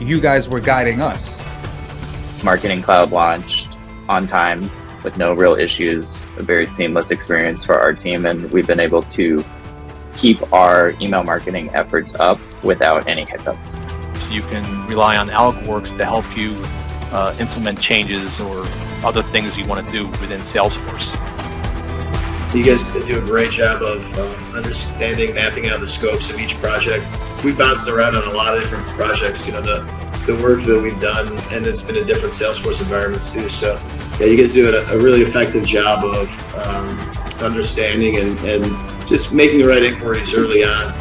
you guys were guiding us. Marketing Cloud launched on time with no real issues, a very seamless experience for our team, and we've been able to keep our email marketing efforts up without any hiccups. You can rely on Algoworks to help you implement changes or other things you want to do within Salesforce. You guys do a great job of understanding, mapping out the scopes of each project. We've bounced around on a lot of different projects, you know, the work that we've done, and it's been in different Salesforce environments too. So yeah, you guys do a really effective job of understanding and just making the right inquiries early on.